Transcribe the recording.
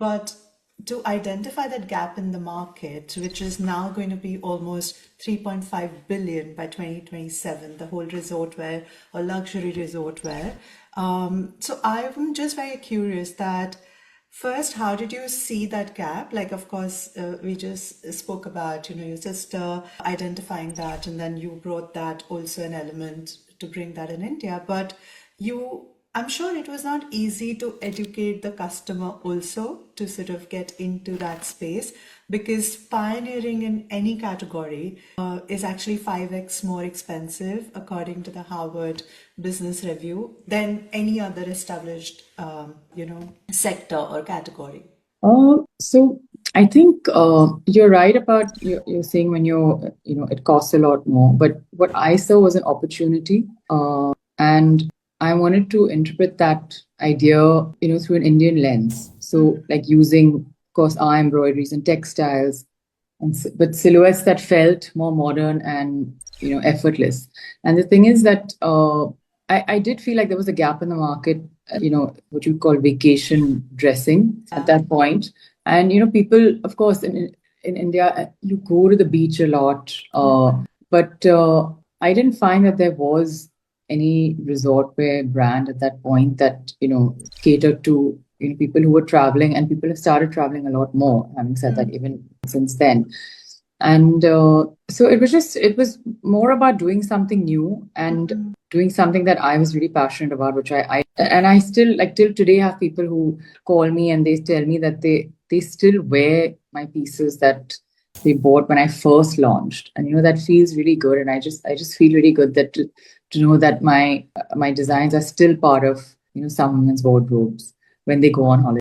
But to identify that gap in the market, which is now going to be almost 3.5 billion by 2027, the whole resort wear or luxury resort wear. So I'm just very curious that first, how did you see that gap? Like, of course, we just spoke about, your sister identifying that, and then you brought that also an element to bring that in India. But I'm sure it was not easy to educate the customer also to sort of get into that space, because pioneering in any category is actually 5x more expensive, according to the Harvard Business Review, than any other established, sector or category. So I think you're right about you're saying when it costs a lot more. But what I saw was an opportunity, and I wanted to interpret that idea, through an Indian lens. So, like using, of course, our embroideries and textiles, but silhouettes that felt more modern and effortless. And the thing is that I did feel like there was a gap in the market, what you call vacation dressing at that point. And people, of course, in India, you go to the beach a lot, but I didn't find that there was any resort wear brand at that point that catered to people who were traveling, and people have started traveling a lot more, having said that, even since then. And so it was more about doing something new and doing something that I was really passionate about, which I still, like, till today, have people who call me and they tell me that they still wear my pieces that they bought when I first launched, and that feels really good. And I just feel really good that to know that my designs are still part of some women's wardrobes when they go on holiday.